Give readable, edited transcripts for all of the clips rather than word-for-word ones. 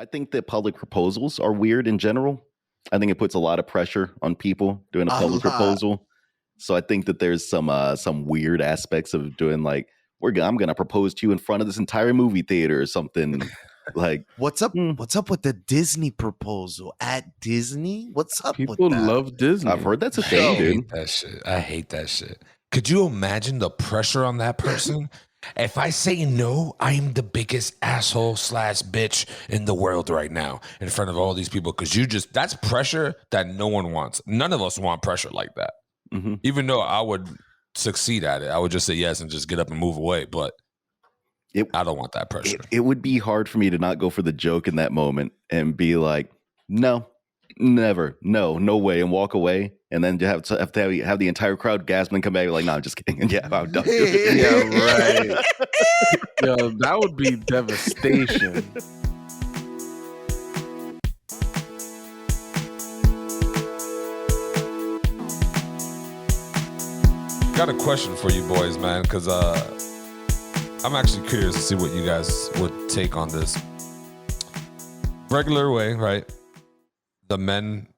I think that public proposals are weird in general. I think it puts a lot of pressure on people doing a A public lot. proposal. So I think that there's some weird aspects of doing like I'm gonna propose to you in front of this entire movie theater or something. Like What's up? hmm, What's up with the Disney proposal at Disney? What's up with People that? love Disney. I've heard that's a I thing, hate dude. that shit. I hate that shit. Could you imagine the pressure on that person? If I say no, I'm the biggest asshole / bitch in the world right now in front of all these people. Because that's pressure that no one wants. None of us want pressure like that. Mm-hmm. Even though I would succeed at it, I would just say yes and just get up and move away. But I don't want that pressure. It would be hard for me to not go for the joke in that moment and be like, no, never, no way, and walk away. And then you have the entire crowd gasp and come back like, no, I'm just kidding. Yeah, I'm done. Yeah, right. Yo, that would be devastation. Got a question for you boys, man, because I'm actually curious to see what you guys would take on this. Regular way, right? The men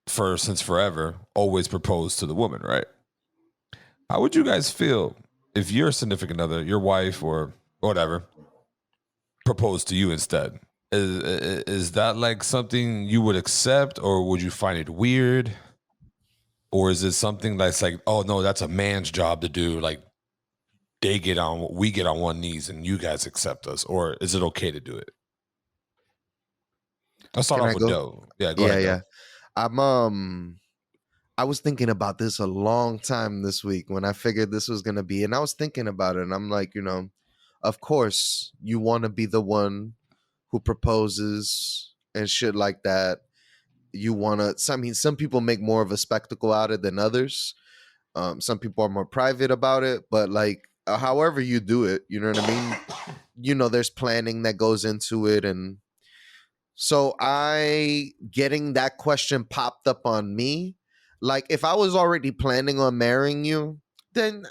since forever always propose to the woman, right? How would you guys feel if your significant other, your wife or whatever, proposed to you instead? Is that like something you would accept, or would you find it weird? Or is it something that's like, oh no, that's a man's job to do? Like we get on one knees and you guys accept us, or is it okay to do it? Let's start off with Doe. Yeah, go ahead. Yeah. I was thinking about this a long time this week when I figured this was gonna be, and I was thinking about it, and I'm like, of course you want to be the one who proposes and shit like that. You want to, some people make more of a spectacle out of it than others. Some people are more private about it, but like, however you do it, you know what I mean? There's planning that goes into it. And so getting that question popped up on me. Like, if I was already planning on marrying you, then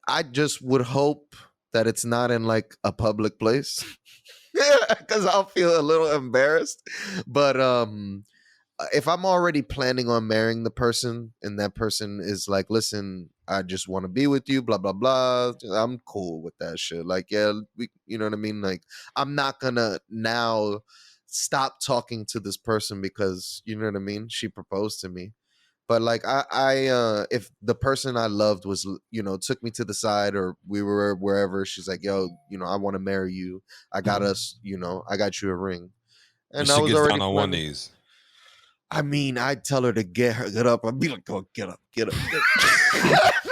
I just would hope that it's not in like a public place. Because I'll feel a little embarrassed. But if I'm already planning on marrying the person and that person is like, listen, I just want to be with you, blah, blah, blah, I'm cool with that shit. Like, yeah, you know what I mean? Like, I'm not going to now stop talking to this person because, you know what I mean? She proposed to me. But like if the person I loved was, took me to the side, or we were wherever, she's like, yo, I want to marry you. I got us, I got you a ring. And she I was gets already down on one knees. I mean, I'd tell her to get up. I'd be like, oh, get up.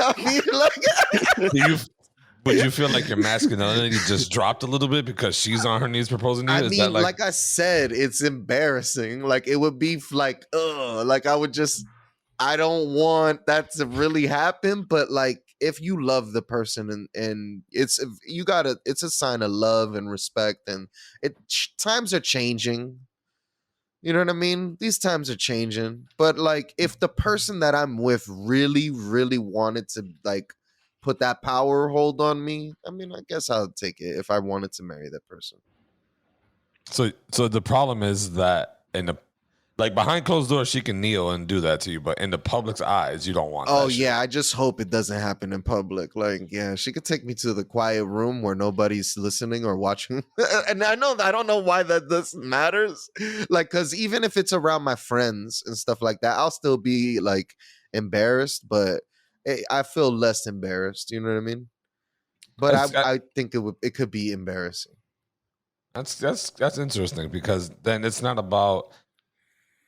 I mean, like, Would you feel like your masculinity just dropped a little bit because she's on her knees proposing to you? I mean, like I said, it's embarrassing. Like, it would be like, like I don't want that to really happen, but like, if you love the person and it's a sign of love and respect, and times are changing. You know what I mean? These times are changing, but like, if the person that I'm with really, really wanted to like put that power hold on me, I mean, I guess I'll take it if I wanted to marry that person. So the problem is that behind closed doors, she can kneel and do that to you, but in the public's eyes, you don't want that. Oh, yeah, I just hope it doesn't happen in public. Like, yeah, she could take me to the quiet room where nobody's listening or watching. And I don't know why this matters. Like, because even if it's around my friends and stuff like that, I'll still be like embarrassed, but I feel less embarrassed. You know what I mean? But I think it could be embarrassing. That's interesting, because then it's not about,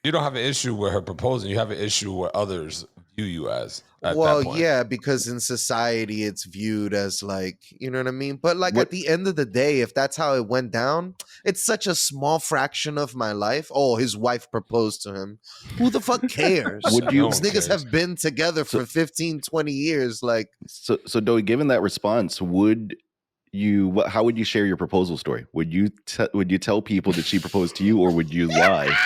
you don't have an issue with her proposing. You have an issue where others view you as. Well, yeah, because in society it's viewed as like, you know what I mean? But like, at the end of the day, if that's how it went down, it's such a small fraction of my life. Oh, his wife proposed to him. Who the fuck cares? These niggas have been together for 15, 20 years. Like, so Doey, given that response, how would you share your proposal story? Would you tell people that she proposed to you, or would you lie?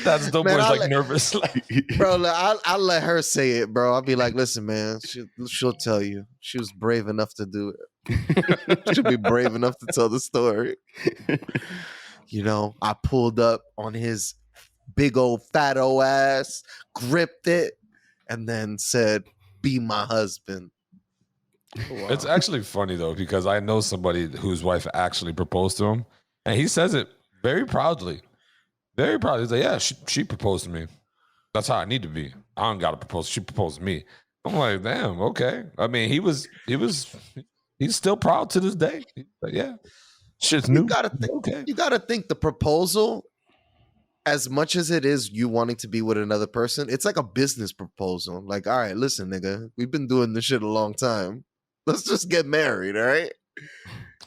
That's the Man, boy's I'll like let- nervous. Like, Bro, I'll let her say it, bro. I'll be like, listen, man, she'll tell you. She was brave enough to do it. She'll be brave enough to tell the story. I pulled up on his big old fat old ass, gripped it, and then said, "Be my husband." it's actually funny though, because I know somebody whose wife actually proposed to him, and he says it very proudly. Very proud. He's like, yeah, she proposed to me. That's how I need to be. I don't gotta propose. She proposed to me. I'm like, damn, okay. I mean, he's still proud to this day. But yeah, shit's new. You gotta think. Okay. You gotta think the proposal, as much as it is you wanting to be with another person, it's like a business proposal. Like, all right, listen, nigga, we've been doing this shit a long time. Let's just get married, all right?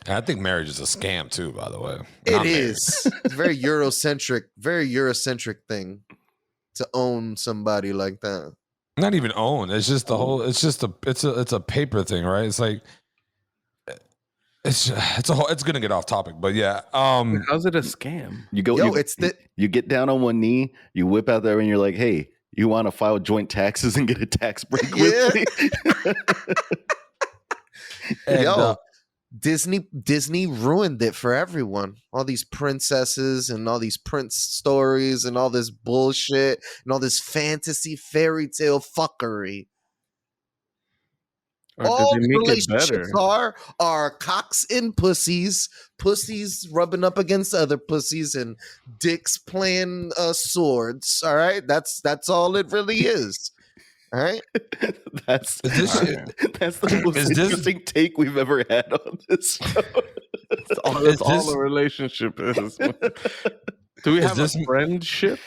And I think marriage is a scam too, by the way. It Not is. It's very Eurocentric thing to own somebody like that. not even own. It's just the whole. It's just it's a paper thing, right? It's like it's a whole. It's gonna get off topic, but yeah. How's it a scam? You go. Yo, it's the You get down on one knee. You whip out there, and you're like, "Hey, you want to file joint taxes and get a tax break with me?" And, yo. Disney ruined it for everyone. All these princesses and all these prince stories and all this bullshit and all this fantasy fairy tale fuckery. Or All did they make it relationships better? are cocks and pussies rubbing up against other pussies, and dicks playing swords. All right, that's all it really is. All right, That's Is this- that's the most is this- interesting take we've ever had on this show. That's all Is this- a relationship is. Do we have this- a friendship?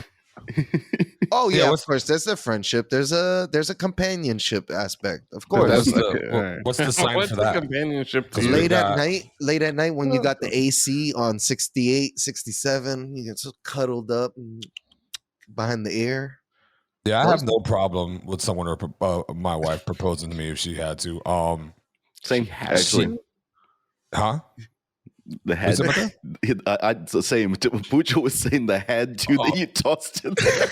oh Yeah, yeah, what's- of course. There's a friendship. There's a companionship aspect, of course. What's the- Okay, all right. what's the sign What's for the that? companionship? Because to we you? Late at night when you got the AC on 68, 67, you get so cuddled up and behind the ear. Yeah, I have no problem with someone or my wife proposing to me if she had to. Same, actually. Huh? The had. What's it about I'd say Pucho was saying the had to that you tossed in there.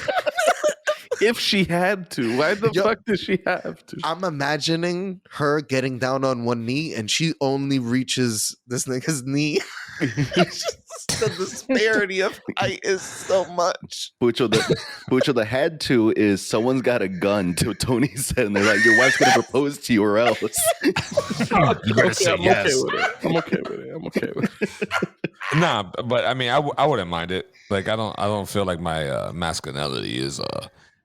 If she had to, why the Yo- fuck does she have to? I'm imagining her getting down on one knee and she only reaches this nigga's knee. The disparity of height is so much. Pucho, the had to is someone's got a gun to Tony said, and they're like, your wife's gonna propose to you or else. You better say I'm yes. I'm okay with it. I'm okay with it. Nah, but I mean, I wouldn't mind it. Like, I don't feel like my masculinity is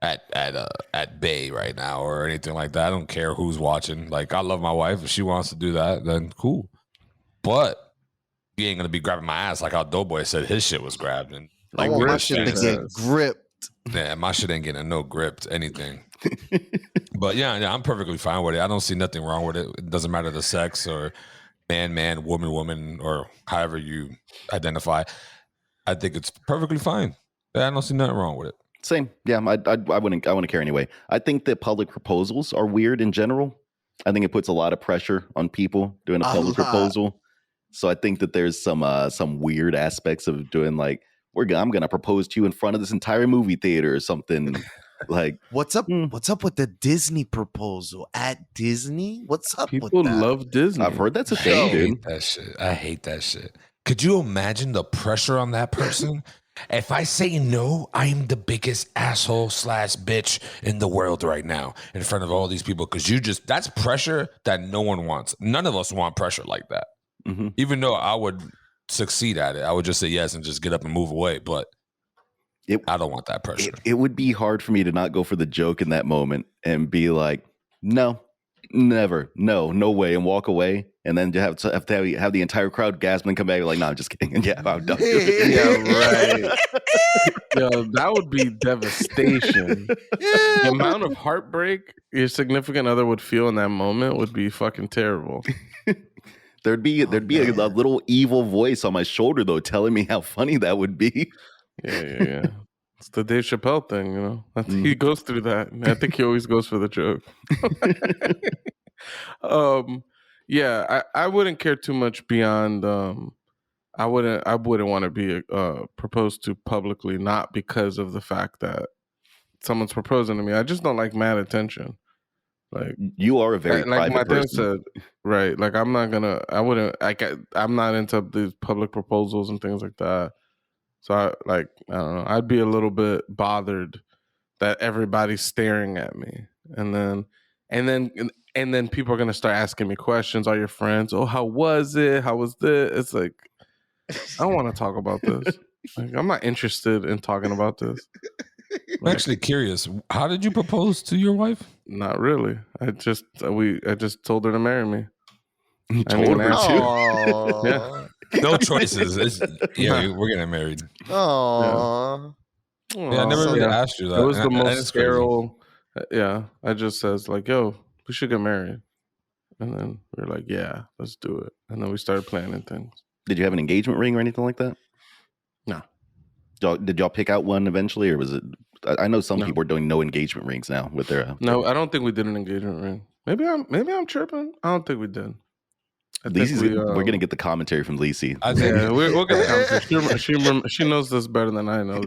at bay right now or anything like that. I don't care who's watching. Like, I love my wife. If she wants to do that, then cool. But you ain't gonna be grabbing my ass like how Doughboy said his shit was grabbed, and I like want my real shit to shit. get gripped. Yeah, my shit ain't getting no gripped anything. But yeah, I'm perfectly fine with it. I don't see nothing wrong with it. It doesn't matter the sex or man, woman, or however you identify. I think it's perfectly fine. I don't see nothing wrong with it. Same. Yeah, I wouldn't care anyway. I think that public proposals are weird in general. I think it puts a lot of pressure on people doing a public proposal. So I think that there's some weird aspects of doing like I'm gonna propose to you in front of this entire movie theater or something. Like What's up? What's up with the Disney proposal at Disney? What's up People with that? love Disney. I've heard that's a I thing, dude. hate that shit. I hate that shit. Could you imagine the pressure on that person? If I say no, I'm the biggest asshole / bitch in the world right now in front of all these people. Because that's pressure that no one wants. None of us want pressure like that. Mm-hmm. Even though I would succeed at it, I would just say yes and just get up and move away. But I don't want that pressure. It would be hard for me to not go for the joke in that moment and be like, no, never, no way, and walk away. And then you have the entire crowd gasp and come back like, no, I'm just kidding. Yeah, I'm done. Yeah, right. Yo, that would be devastation. The amount of heartbreak your significant other would feel in that moment would be fucking terrible. There'd be a little evil voice on my shoulder though, telling me how funny that would be. Yeah. It's the Dave Chappelle thing, you know. He goes through that. And I think he always goes for the joke. Yeah, I wouldn't care too much beyond I wouldn't want to be proposed to publicly, not because of the fact that someone's proposing to me. I just don't like mad attention. Like You are a very like private my dad person. said, right? Like I'm not into these public proposals and things like that. So I don't know. I'd be a little bit bothered that everybody's staring at me, and then people are gonna start asking me questions. All your friends, oh, how was it? How was this? It's like I don't want to talk about this. Like, I'm not interested in talking about this. I'm actually curious. How did you propose to your wife? Not really. I just told her to marry me. You I didn't told even her ask to. Aww. Yeah. No choices. We're getting married. Aww. Yeah, I never really asked you that. It was the And most it's crazy. sterile. Yeah, I just says like, "Yo, we should get married," and then we were like, "Yeah, let's do it." And then we started planning things. Did you have an engagement ring or anything like that? No. Did y'all pick out one eventually, or was it? I know some No. people are doing no engagement rings now with their. No, I don't think we did an engagement ring. Maybe I'm tripping. I don't think we did. We're gonna get the commentary from Lisi. I think Yeah, we'll get the commentary. She knows this better than I know.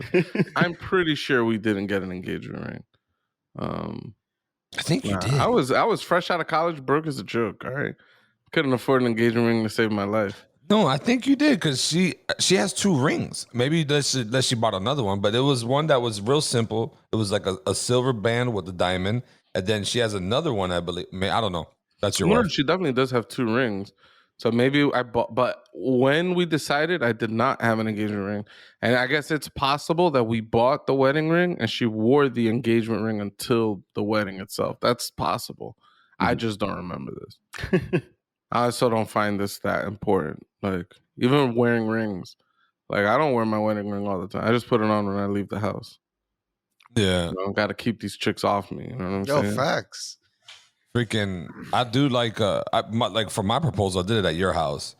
I'm pretty sure we didn't get an engagement ring. I think you did. I was fresh out of college, broke as a joke. All right, couldn't afford an engagement ring to save my life. No, I think you did because she has 2 rings. Maybe that she bought another one, but it was one that was real simple. It was like a silver band with a diamond, and then she has another one. I believe. I don't know. That's your wife. She definitely does have 2 rings. So maybe I bought, but when we decided, I did not have an engagement ring, and I guess it's possible that we bought the wedding ring and she wore the engagement ring until the wedding itself. That's possible. I just don't remember this. I also don't find this that important. Like even wearing rings, like I don't wear my wedding ring all the time. I just put it on when I leave the house. Yeah, Got to keep these chicks off me. You know what I'm saying? Facts. freaking. I do like like for my proposal, I did it at your house,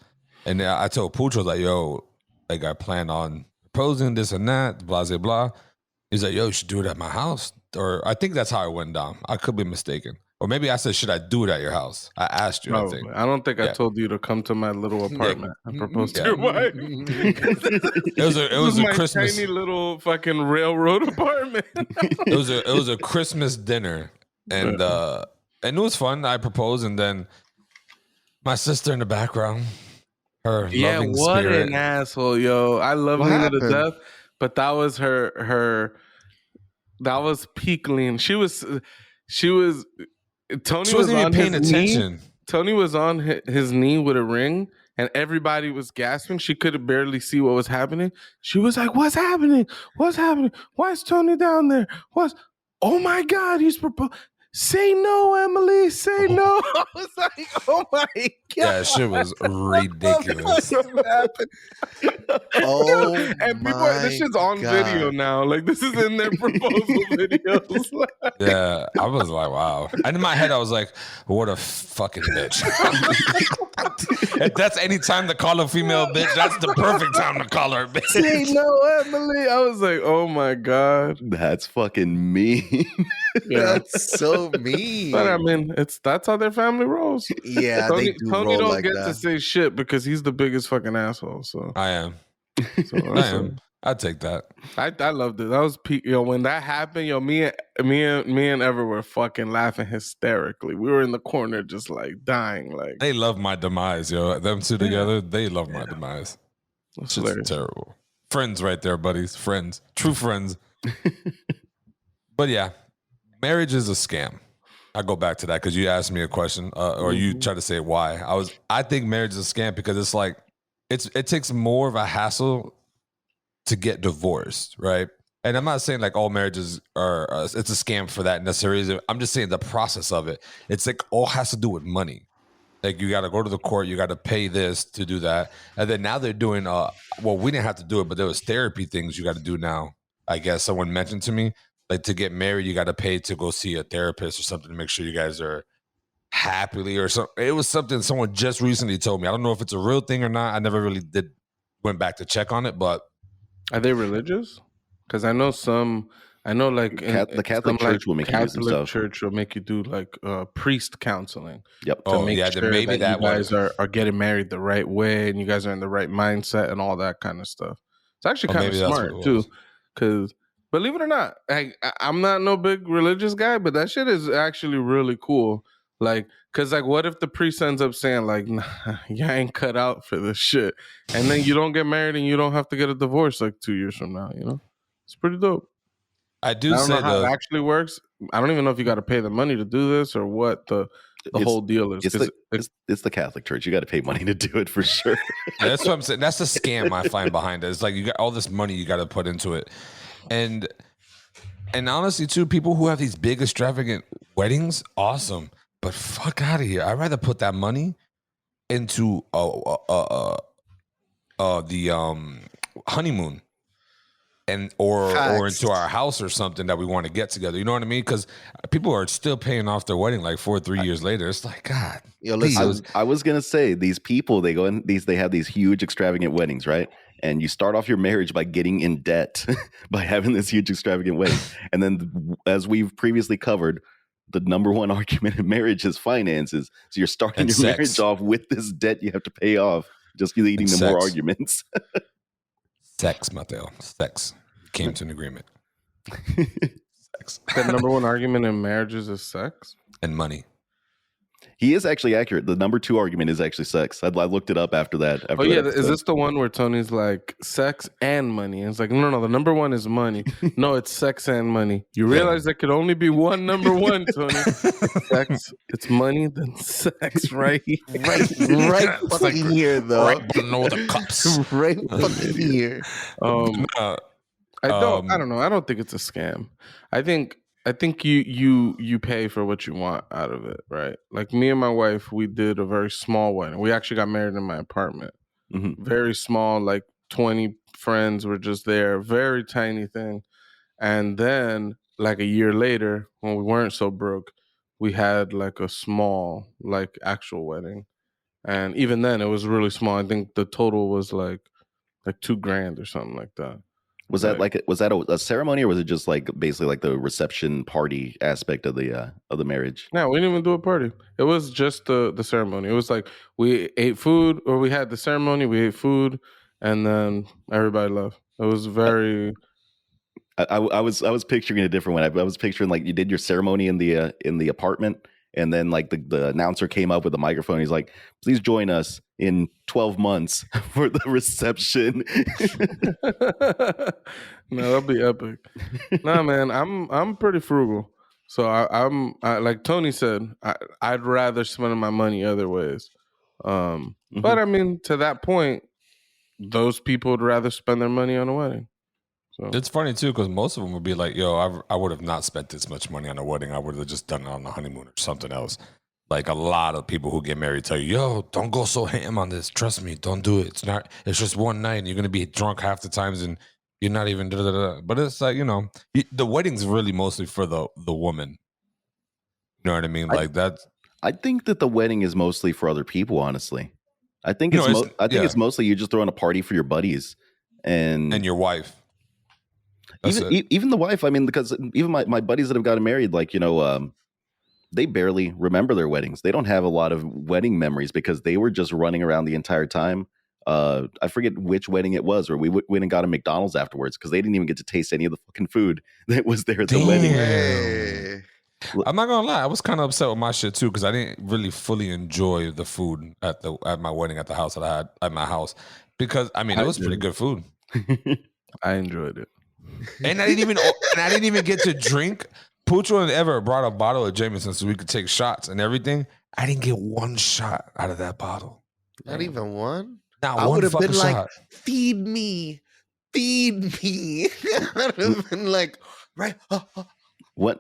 and I told Pucho like, yo, like I plan on proposing this and that, blah blah blah. He's like, yo, you should do it at my house, or I think that's how it went down. I could be mistaken. Or maybe I said, should I do it at your house? I asked you, Probably. I think. I don't think I Yeah. told you to come to my little apartment and propose to Yeah. your wife. It was a my Christmas. tiny little fucking railroad apartment. It was a Christmas dinner, and it was fun. I proposed, and then my sister in the background, her Yeah, loving what spirit. an asshole, yo. I love What Lena to happened? death, but that was her that was peak Lena. She was Tony She was wasn't even on paying his knee. attention. Tony was on his knee with a ring, and everybody was gasping. She could barely see what was happening. She was like, "What's happening? What's happening? Why is Tony down there? What's? Oh my God, he's proposed." Say no, Emily. Say no. I was like, oh my God. Yeah, shit was ridiculous. Oh, And people, my this shit's on video God. now. Like, this is in their proposal videos. Yeah, I was like, wow. And in my head, I was like, what a fucking bitch. If that's any time to call a female bitch, that's the perfect time to call her a bitch. Say no, Emily. I was like, oh my God. That's fucking mean. Yeah. That's so mean. But I mean, that's how their family rolls. Yeah, Tony, they do Tony roll don't like get to that. say shit because he's the biggest fucking asshole. So, I am. so I am. I'd take that. I loved it. That was peak. Yo, when that happened, yo, me and Ever were fucking laughing hysterically. We were in the corner just like dying. Like, They love my demise, yo. Them two together, they love my demise. that's It's hilarious. terrible. Friends right there, buddies. Friends. True friends. But yeah, marriage is a scam. I go back to that because you asked me a question, or you tried to say why. I think marriage is a scam because it's like it takes more of a hassle to get divorced, right? And I'm not saying like all marriages are it's a scam for that necessarily. I'm just saying the process of it. It's like all has to do with money. Like you got to go to the court, you got to pay this to do that, and then now they're doing well, we didn't have to do it, but there was therapy things you got to do now. I guess someone mentioned to me, like to get married, you got to pay to go see a therapist or something to make sure you guys are happily or something. It was something someone just recently told me. I don't know if it's a real thing or not. I never really went back to check on it, but Are they religious? Because I know some I know, like The Catholic some, like, Church will make you do some Catholic stuff. Church will make you do like priest counseling Yep. to Oh make yeah, then sure maybe that that you one. guys are getting married the right way and you guys are in the right mindset and all that kind of stuff. It's actually Oh, kind of maybe that's what smart it too, was. because believe it or not, I'm not no big religious guy, but that shit is actually really cool. Like, cause like, what if the priest ends up saying like, "Nah, you ain't cut out for this shit," and then you don't get married and you don't have to get a divorce like 2 years from now? You know, it's pretty dope. I I do don't know say how it though, actually works. I don't even know if you got to pay the money to do this or what the It's whole deal is. it's 'Cause it's the Catholic Church. You got to pay money to do it for sure. yeah, that's what I'm saying. That's the scam I find behind it. It's like you got all this money you got to put into it, and honestly, too, people who have these big extravagant weddings, awesome, but fuck out of here. I'd rather put that money into the honeymoon and or Facts. into our house or something that we want to get together. You know what I mean? Because people are still paying off their wedding like 3 years later. It's like, God, Yo, please. listen, I was gonna say these people they go in they have these huge extravagant weddings, right? And you start off your marriage by getting in debt by having this huge extravagant wedding, and then as we've previously covered, the number one argument in marriage is finances. So you're starting And your sex. marriage off with this debt you have to pay off, just leading And to more sex. arguments. Sex, Mateo. Sex. Came to an agreement. Sex. the number one argument in marriages is sex. And money. He is actually accurate. The number two argument is actually sex. I looked it up after that. After Oh yeah, that is episode. this the one where Tony's like sex and money? And it's like, no, the number one is money. No, it's sex and money. You realize there could only be one number one, Tony. Sex, it's money, then sex, right? right fucking here, though. Right below the cups. Right fucking here. I don't know. I don't think it's a scam. I think you pay for what you want out of it, right? Like me and my wife, we did a very small wedding. We actually got married in my apartment. Mhm. Very small, like 20 friends were just there, very tiny thing. And then like a year later, when we weren't so broke, we had like a small, like actual wedding. And even then it was really small. I think the total was like $2,000 or something like that. Was that a ceremony, or was it just like basically like the reception party aspect of the marriage? No, we didn't even do a party. It was just the ceremony. It was like we ate food, or we had the ceremony, we ate food, and then everybody left. It was very. I was picturing a different one. I was picturing like you did your ceremony in the apartment, and then like the announcer came up with a microphone. He's like, "Please join us in 12 months for the reception." No, that'll be epic. Nah, man, I'm pretty frugal. So I'm like Tony said, I'd rather spend my money other ways. But I mean, to that point, those people would rather spend their money on a wedding. So It's funny too, because most of them would be like, yo, I would have not spent this much money on a wedding. I would have just done it on the honeymoon or something else. Like a lot of people who get married tell you, yo, don't go so ham on this. Trust me, don't do it. It's just one night and you're gonna be drunk half the times and you're not even da-da-da-da. But it's like, the wedding's really mostly for the woman. You know what I mean? Like that's I think that the wedding is mostly for other people. Honestly, I think it's mostly you just throwing a party for your buddies and your wife. That's even the wife. I mean, because even my buddies that have gotten married, like they barely remember their weddings. They don't have a lot of wedding memories because they were just running around the entire time. I forget which wedding it was, or we went and got a McDonald's afterwards because they didn't even get to taste any of the fucking food that was there at the wedding. Hey. I'm not gonna lie, I was kind of upset with my shit too because I didn't really fully enjoy the food at my wedding at the house that I had at my house because I mean it was pretty good food. I enjoyed it. And I didn't even get to drink. Pucho and Ever brought a bottle of Jameson so we could take shots and everything. I didn't get one shot out of that bottle. Not even one? Not I one would have fucking been shot. like, feed me. I would have been like, right. One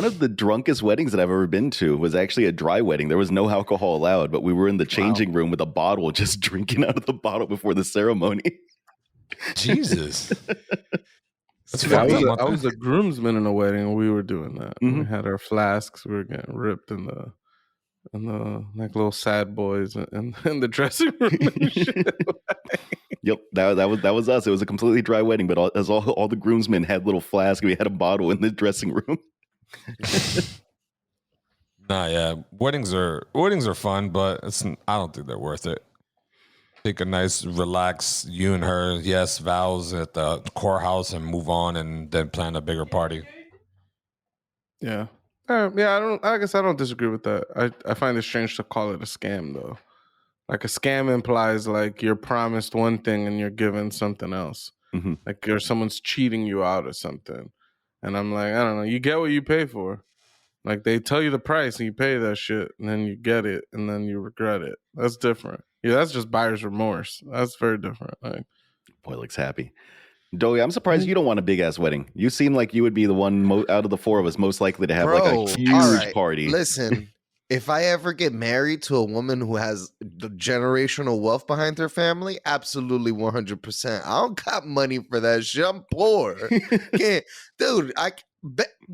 of the drunkest weddings that I've ever been to was actually a dry wedding. There was no alcohol allowed, but we were in the changing room with a bottle, just drinking out of the bottle before the ceremony. Jesus. I was a groomsman in a wedding and we were doing that. We had our flasks, we were getting ripped in the like little sad boys in the dressing room and shit. Yep, that was us. It was a completely dry wedding, but all the groomsmen had little flasks. We had a bottle in the dressing room. Nah, yeah, weddings are fun, but I don't think they're worth it. Take a nice, relax, you and her, yes, vows at the courthouse, and move on, and then plan a bigger party. Yeah. Yeah, I guess I don't disagree with that. I find it strange to call it a scam though. Like a scam implies like you're promised one thing and you're given something else. Mhm. Like someone's cheating you out of something. And I'm like, I don't know, you get what you pay for. Like they tell you the price and you pay that shit and then you get it and then you regret it. That's different. Yeah, that's just buyer's remorse. That's very different. Like, Boy looks happy. Doey, I'm surprised you don't want a big ass wedding. You seem like you would be the one out of the four of us most likely to have like a huge all right, party. Listen, if I ever get married to a woman who has the generational wealth behind her family, absolutely 100%. I don't got money for that shit. I'm poor. Dude,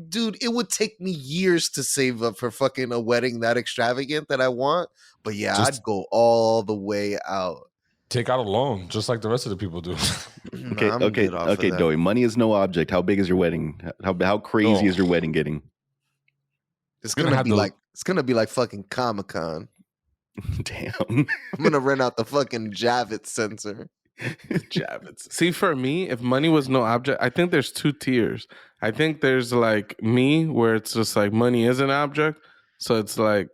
dude, it would take me years to save up for fucking a wedding that extravagant that I want. But yeah, I'd go all the way out. Take out a loan, just like the rest of the people do. Okay, Doey. Money is no object. How big is your wedding? How crazy is your wedding getting? It's gonna be like fucking Comic-Con. Damn. I'm gonna rent out the fucking Javits Center. Javits. See, for me, if money was no object, I think there's two tiers. I think there's like me, where it's just like money is an object, so it's like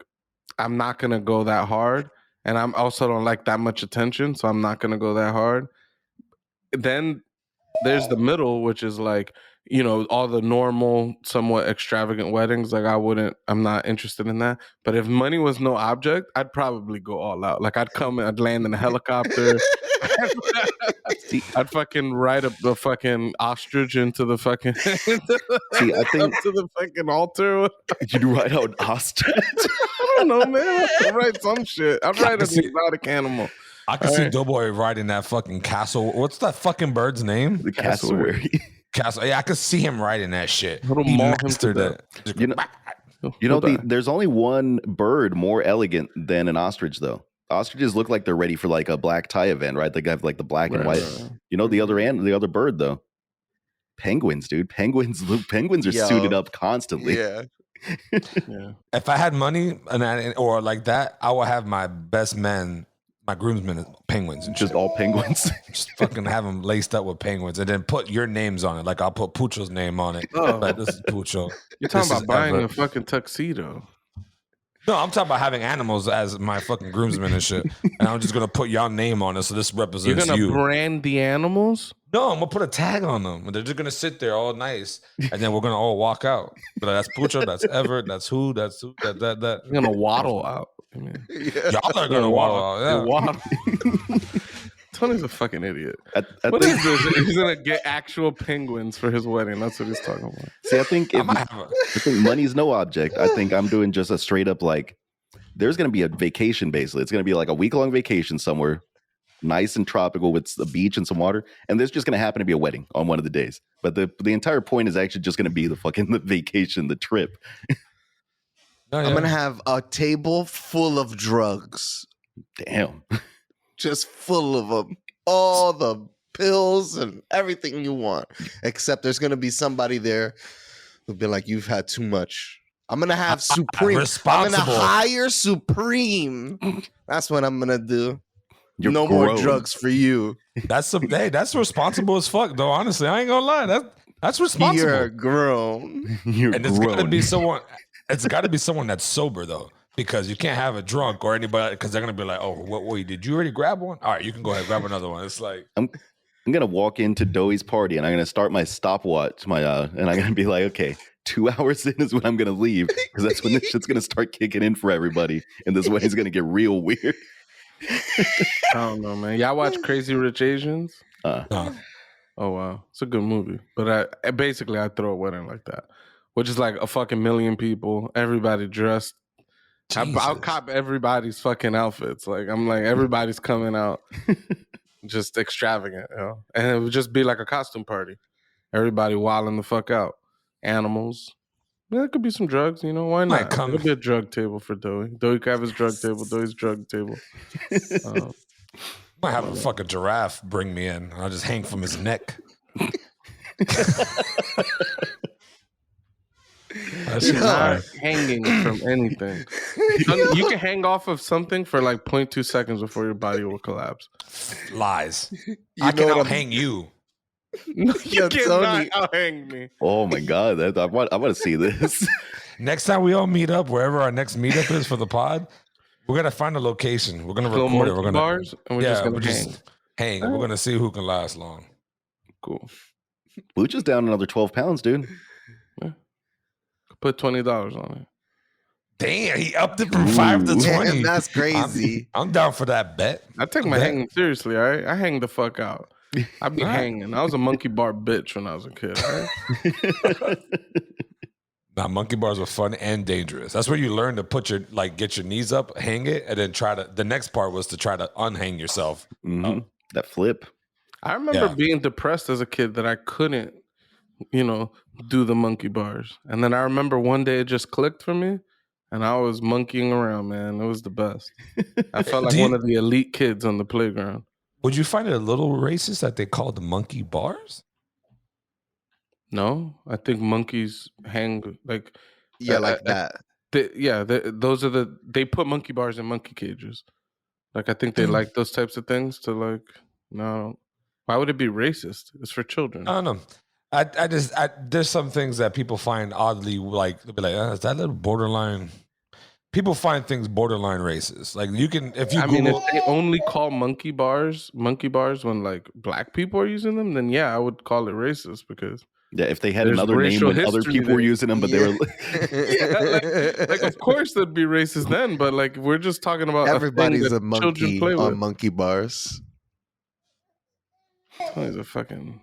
I'm not gonna go that hard, and I'm also don't like that much attention, so I'm not gonna go that hard. Then there's the middle, which is like, all the normal, somewhat extravagant weddings. Like I'm not interested in that. But if money was no object, I'd probably go all out. Like I'd land in a helicopter. I'd fucking ride a fucking ostrich into the fucking I think up to the fucking altar. You'd ride out an ostrich. I don't know, man. I'd ride some shit. I'd ride an exotic animal. I can see Doughboy riding that fucking castle. What's that fucking bird's name? The cassowary. Castle. Yeah, I could see him riding that shit. He mastered it. There's only one bird more elegant than an ostrich, though. Ostriches look like they're ready for like a black tie event, right? They have like the black and white. The other bird though. Penguins, dude. Penguins are suited up constantly. Yeah. If I had money or like that, I would have my best men, my groomsmen, penguins, and just all penguins. Just fucking have them laced up with penguins, and then put your names on it. Like I'll put Pucho's name on it. Oh, like, this is Pucho. You're talking about buying a fucking tuxedo. No, I'm talking about having animals as my fucking groomsmen and shit. And I'm just gonna put your name on it, so this represents you. You're gonna brand the animals? No, I'm gonna put a tag on them. They're just gonna sit there all nice, and then we're gonna all walk out. But that's Pucho, that's Everett, that's who, that. You're gonna waddle out. Y'all are gonna waddle out. Yeah. Waddle. Tony's a fucking idiot. What is this? He's gonna get actual penguins for his wedding. That's what he's talking about. See, I think money's no object. I think I'm doing just a straight up like. There's gonna be a vacation basically. It's gonna be like a week-long vacation somewhere, nice and tropical with a beach and some water. And there's just gonna happen to be a wedding on one of the days. But the entire point is actually just gonna be the vacation, the trip. I'm gonna have a table full of drugs. Damn. Just full of them. All the pills and everything you want. Except there's going to be somebody there who'll be like, you've had too much. I'm going to have Supreme. I'm going to hire Supreme. That's what I'm going to do. No more drugs for you. That's responsible as fuck, though. Honestly, I ain't going to lie. That's responsible. You're grown. And it's got to be someone. It's got to be someone that's sober, though. Because you can't have a drunk or anybody, because they're gonna be like, "Oh, wait, did you already grab one? All right, you can go ahead and grab another one." It's like I'm gonna walk into Doey's party and I'm gonna start my stopwatch, and I'm gonna be like, "Okay, 2 hours in is when I'm gonna leave because that's when this shit's gonna start kicking in for everybody, and this wedding's gonna get real weird." I don't know, man. Y'all watch Crazy Rich Asians? Oh wow, it's a good movie. But I throw a wedding like that, which is like a fucking million people, everybody dressed. I'll cop everybody's fucking outfits. Like I'm like everybody's coming out, just extravagant, and it would just be like a costume party. Everybody wilding the fuck out. Animals. Yeah, it could be some drugs. Why not? It'll be a drug table for Doey. Doey could have his drug table. Doey's drug table. might have a fucking giraffe bring me in. I'll just hang from his neck. You're not hanging from anything. You can hang off of something for like 0.2 seconds before your body will collapse. Lies. You I can know what out hang you. No, you Yo, cannot Tony. out-hang me. Oh my god, I want to see this. Next time we all meet up, wherever our next meetup is for the pod, we're gonna find a location. We're gonna Little record it. We're monkey gonna bars, and we're just gonna hang. and we're gonna see who can last long. Cool. Pucho's down another 12 pounds, dude. Put $20 on it. Damn, he upped it from 5 to 20. Damn, that's crazy. I'm down for that bet. I take my hanging seriously, all right? I hang the fuck out. I be hanging. I was a monkey bar bitch when I was a kid, all right? Nah, monkey bars are fun and dangerous. That's where you learn to put your get your knees up, hang it, and then try to. The next part was to try to unhang yourself. Mm-hmm. That flip. I remember being depressed as a kid that I couldn't, do the monkey bars. And then I remember one day it just clicked for me and I was monkeying around, man. It was the best. I felt like one of the elite kids on the playground. Would you find it a little racist that they called the monkey bars? No, I think monkeys hang like... Yeah, like that. Those are they put monkey bars in monkey cages. Like, I think they like those types of things to like, no. Why would it be racist? It's for children. I don't know. I just there's some things that people find oddly like they'll be like, is that a little borderline? People find things borderline racist. Like you can if they only call monkey bars when like black people are using them, then yeah, I would call it racist because if they had another name when other people were using them, but they were like of course that'd be racist then, but like we're just talking about everybody's a monkey on monkey bars. He's a fucking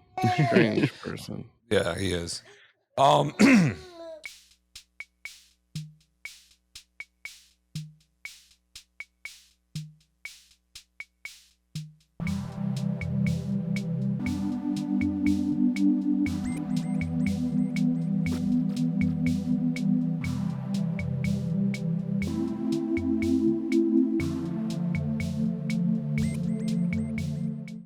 strange person. Yeah, he is.